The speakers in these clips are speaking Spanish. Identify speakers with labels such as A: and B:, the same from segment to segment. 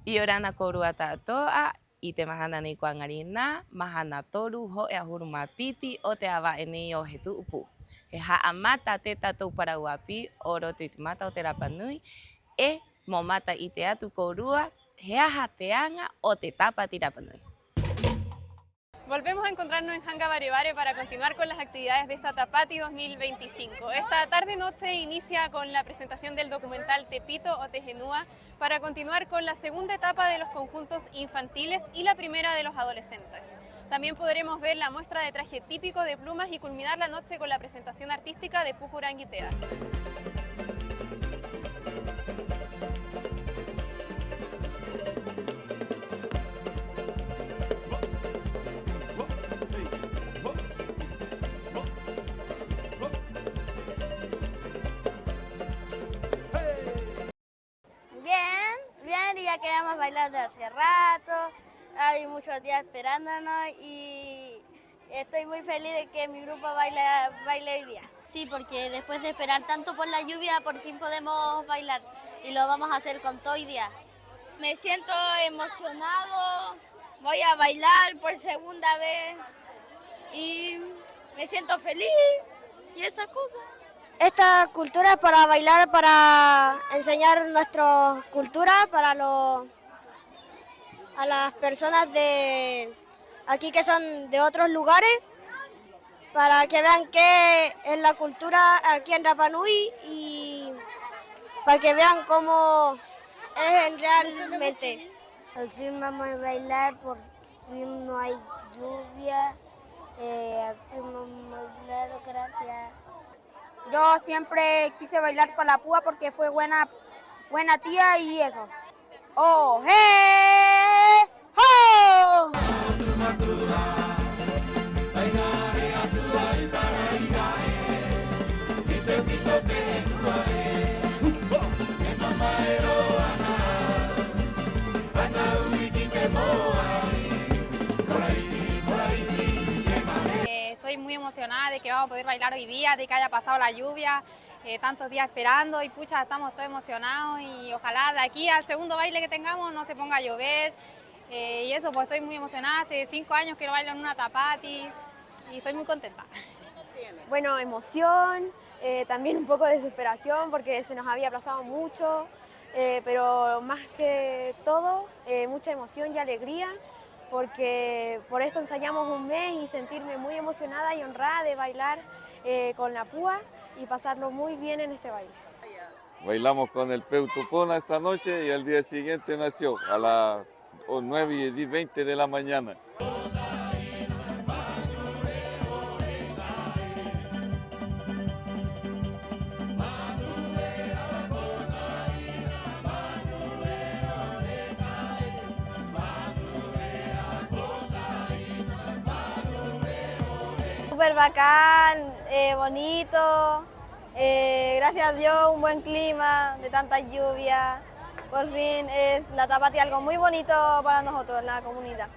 A: Y orana koruata toa y te mahanani kuangarina, mahana toru ho e ahurumapiti o te ava eni o he tuupu. He haamata te tatou parauapi oro tuitumata o te rapanui e momata i te atu korua he aha te anga o te tapa ti rapanui.
B: Volvemos a encontrarnos en Hanga Bare Bare para continuar con las actividades de esta Tapati 2025. Esta tarde-noche inicia con la presentación del documental Tepito o Tejenúa para continuar con la segunda etapa de los conjuntos infantiles y la primera de los adolescentes. También podremos ver la muestra de traje típico de plumas y culminar la noche con la presentación artística de Pucuranguitea.
C: Bien, y ya queríamos bailar de hace rato, hay muchos días esperándonos y estoy muy feliz de que mi grupo baile hoy día.
D: Sí, porque después de esperar tanto por la lluvia, por fin podemos bailar y lo vamos a hacer con todo hoy día.
C: Me siento emocionado, voy a bailar por segunda vez y me siento feliz y esas cosas. Esta cultura es para bailar, para enseñar nuestra cultura a las personas de aquí que son de otros lugares, para que vean qué es la cultura aquí en Rapa Nui y para que vean cómo es realmente. Al fin vamos a bailar, por fin no hay lluvia, al fin vamos a bailar, gracias.
E: Yo siempre quise bailar con la púa porque fue buena tía y eso. ¡Oh, hey, ho!
B: Estoy muy emocionada de que vamos a poder bailar hoy día, de que haya pasado la lluvia, tantos días esperando y pucha, estamos todos emocionados y ojalá de aquí al segundo baile que tengamos no se ponga a llover y eso, pues estoy muy emocionada, hace 5 años que bailo en una Tapati y estoy muy contenta.
F: Bueno, emoción, también un poco de desesperación porque se nos había aplazado mucho, pero más que todo, mucha emoción y alegría, porque por esto ensayamos un mes y sentirme muy emocionada y honrada de bailar con la púa y pasarlo muy bien en este baile.
G: Bailamos con el Peutupona esta noche y el día siguiente nació a las 9:20 de la mañana.
C: Súper bacán, bonito, gracias a Dios un buen clima, de tanta lluvia. Por fin es la Tapati algo muy bonito para nosotros, la comunidad.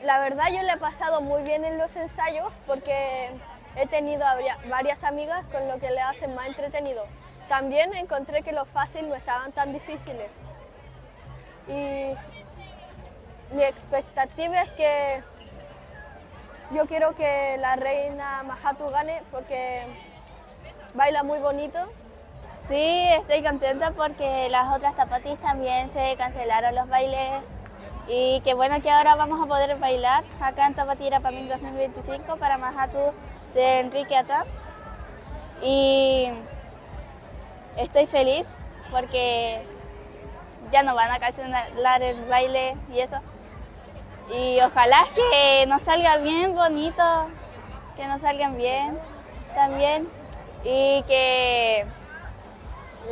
C: La verdad yo le he pasado muy bien en los ensayos porque he tenido varias amigas con lo que le hacen más entretenido. También encontré que los fáciles no estaban tan difíciles. Y mi expectativa es que yo quiero que la reina Mahatu gane porque baila muy bonito.
D: Sí, estoy contenta porque las otras Tapatis también se cancelaron los bailes y qué bueno que ahora vamos a poder bailar acá en Tapati Rapa Nui 2025 para Mahatu de Enrique Atá. Y estoy feliz porque ya no van a cancelar el baile y eso. Y ojalá que nos salga bien bonito, que nos salgan bien también y que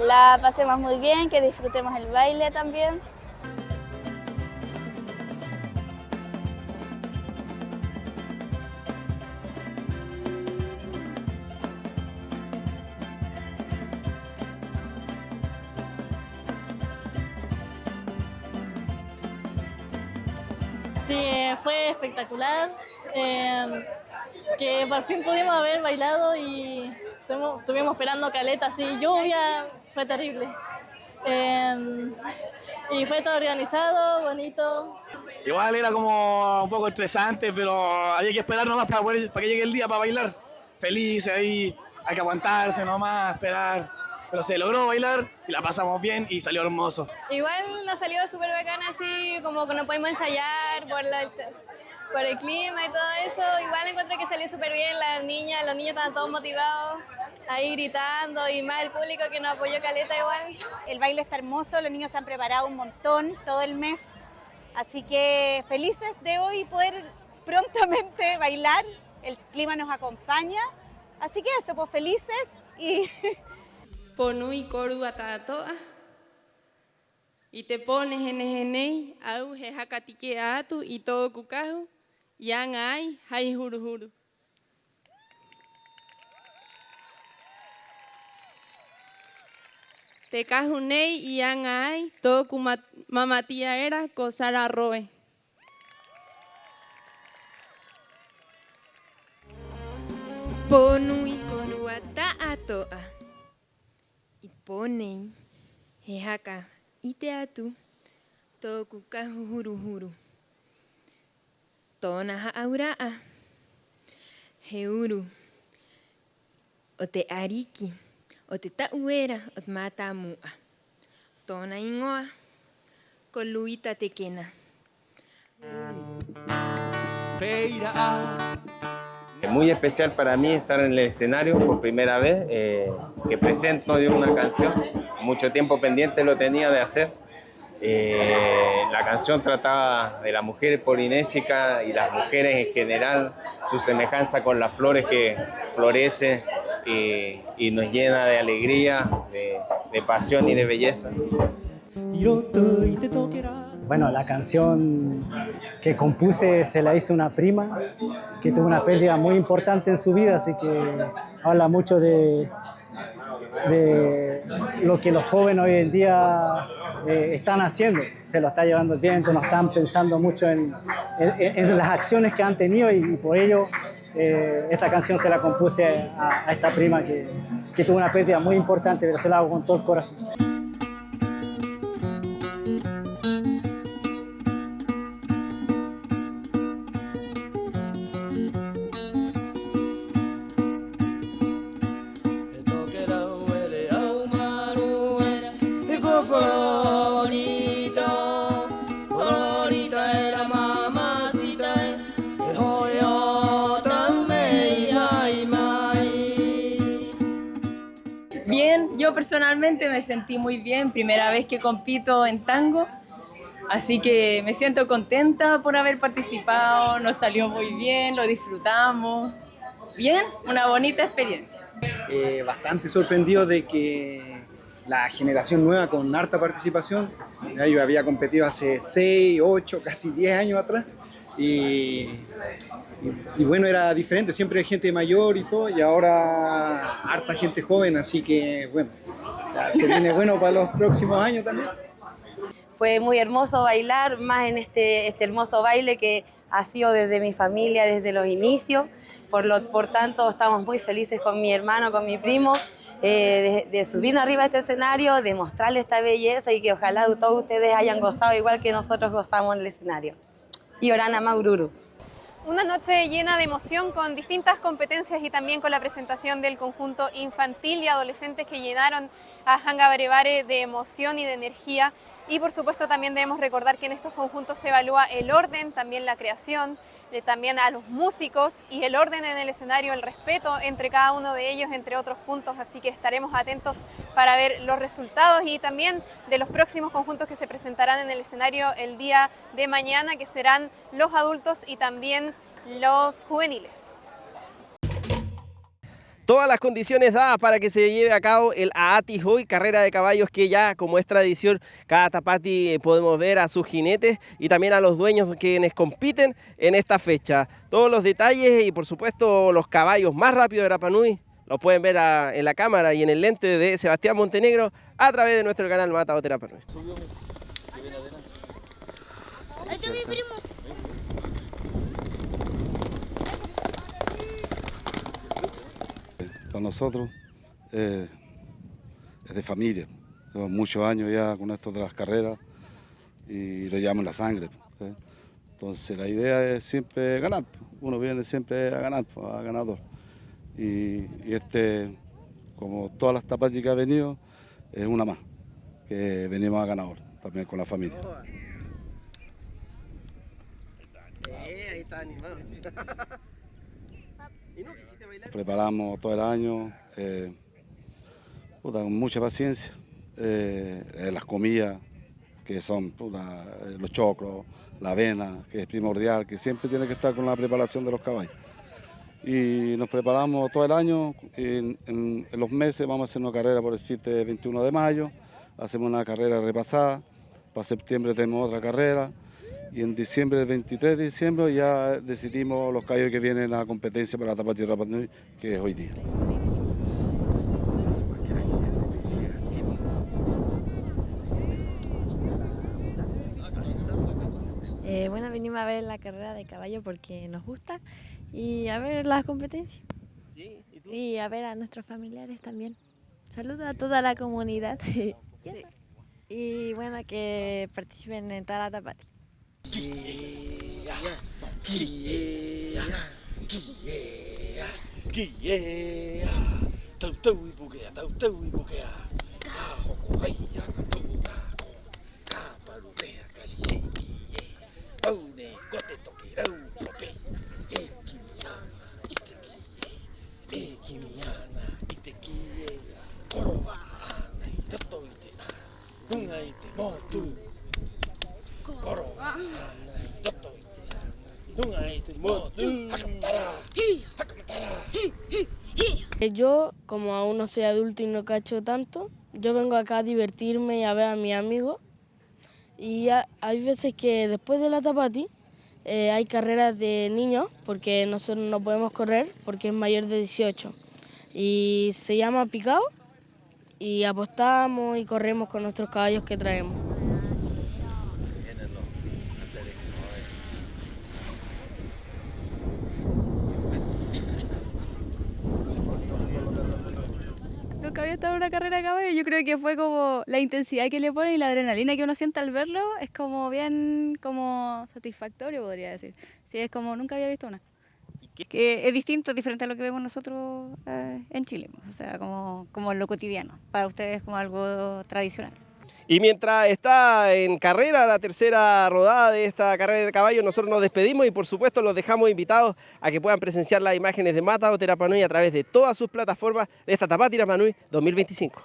D: la pasemos muy bien, que disfrutemos el baile también.
H: Sí, fue espectacular, que por fin pudimos haber bailado y estuvimos esperando caleta, así lluvia, fue terrible. Y fue todo organizado, bonito.
I: Igual era como un poco estresante, pero había que esperar nomás para que llegue el día para bailar. Felices ahí, hay que aguantarse nomás, esperar. Pero se logró bailar y la pasamos bien y salió hermoso.
J: Igual nos salió súper bacana, así como que no pudimos ensayar por el clima y todo eso. Igual encontré que salió súper bien, las niñas, los niños estaban todos motivados, ahí gritando, y más el público que nos apoyó caleta igual.
K: El baile está hermoso, los niños se han preparado un montón todo el mes, así que felices de hoy poder prontamente bailar, el clima nos acompaña, así que eso, pues felices y...
J: Ponui koru atatoa. Y te pones en au he hakatike atu y todo kukahu. Yang ai hai huru huru. Te kahunei y yang ai todo mamatia era kosara roe. Ponui koru atatoa. Ponei, hehaka, iteatu, tokuka huru. Tona ha'auraa, heuru, ote ariki, ote ta'uera, ot matamua. Tona ingoa, koluita tekena.
L: Es muy especial para mí estar en el escenario por primera vez, que presento de una canción. Mucho tiempo pendiente lo tenía de hacer. La canción trataba de las mujeres polinésicas y las mujeres en general, su semejanza con las flores que florecen y nos llena de alegría, de pasión y de belleza.
M: Bueno, la canción que compuse se la hizo una prima que tuvo una pérdida muy importante en su vida, así que habla mucho de lo que los jóvenes hoy en día están haciendo. Se lo está llevando el viento, no están pensando mucho en las acciones que han tenido y por ello esta canción se la compuse a esta prima que tuvo una pérdida muy importante, pero se la hago con todo el corazón.
N: Bien, yo personalmente me sentí muy bien, primera vez que compito en tango, así que me siento contenta por haber participado, nos salió muy bien, lo disfrutamos, bien, una bonita experiencia.
O: Bastante sorprendido de que la generación nueva con harta participación, yo había competido hace 6, 8, casi 10 años atrás y bueno, era diferente, siempre hay gente mayor y todo, y ahora harta gente joven, así que bueno, ya se viene bueno para los próximos años también.
P: Fue muy hermoso bailar, más en este hermoso baile que ha sido desde mi familia, desde los inicios, por tanto estamos muy felices con mi hermano, con mi primo, de subir arriba a este escenario, de mostrarle esta belleza y que ojalá todos ustedes hayan gozado igual que nosotros gozamos en el escenario. Y Orana Maururu.
B: Una noche llena de emoción con distintas competencias y también con la presentación del conjunto infantil y adolescentes que llenaron a Hanga Barebare de emoción y de energía. Y por supuesto también debemos recordar que en estos conjuntos se evalúa el orden, también la creación, también a los músicos y el orden en el escenario, el respeto entre cada uno de ellos, entre otros puntos. Así que estaremos atentos para ver los resultados y también de los próximos conjuntos que se presentarán en el escenario el día de mañana, que serán los adultos y también los juveniles.
Q: Todas las condiciones dadas para que se lleve a cabo el Aati Hoy, carrera de caballos que ya, como es tradición, cada tapati podemos ver a sus jinetes y también a los dueños quienes compiten en esta fecha. Todos los detalles y por supuesto los caballos más rápidos de Rapa Nui los pueden ver en la cámara y en el lente de Sebastián Montenegro a través de nuestro canal Matador de Rapa Nui.
R: Ahí está mi primo.
S: Para nosotros es de familia, Llevo muchos años ya con esto de las carreras y lo llevamos en la sangre. Entonces la idea es siempre ganar. Uno viene siempre a ganar, a ganador. Y este, como todas las tapatis que ha venido, es una más, que venimos a ganador, también con la familia.
Q: Ahí está animado. ¿Y no quisiste bailar?
S: Preparamos todo el año, con mucha paciencia, las comidas, que son los choclos, la avena, que es primordial, que siempre tiene que estar con la preparación de los caballos. Y nos preparamos todo el año, en los meses vamos a hacer una carrera, por decirte, 21 de mayo, hacemos una carrera repasada, para septiembre tenemos otra carrera, y en diciembre, el 23 de diciembre, ya decidimos los caballos que vienen a competencia para la Tapati Rapa Nui, que es hoy día.
T: Bueno, venimos a ver la carrera de caballo porque nos gusta y a ver las competencias.
Q: ¿Sí? ¿Y tú?
T: Y a ver a nuestros familiares también. Saludos a toda la comunidad. Y bueno, que participen en toda la Tapati.
U: Yo, como aún no soy adulto y no cacho tanto, yo vengo acá a divertirme y a ver a mis amigos. Y hay veces que después de la Tapati hay carreras de niños, porque nosotros no podemos correr porque es mayor de 18. Y se llama picao y apostamos y corremos con nuestros caballos que traemos.
V: Nunca había estado en una carrera de caballo, yo creo que fue como la intensidad que le ponen y la adrenalina que uno siente al verlo, es como bien como satisfactorio, podría decir. Sí, es como nunca había visto una.
W: Que es distinto, diferente a lo que vemos nosotros en Chile, o sea, como lo cotidiano, para ustedes como algo tradicional.
Q: Y mientras está en carrera la tercera rodada de esta carrera de caballos, nosotros nos despedimos y por supuesto los dejamos invitados a que puedan presenciar las imágenes de Mata o Rapa Nui a través de todas sus plataformas de esta Tapati Rapa Nui 2025.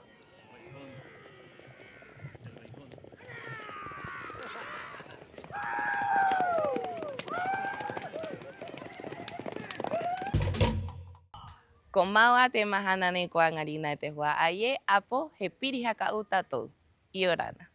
A: Komawa te mahanane kwa ngarina te hua aye apo he piri haka utato. Iorana.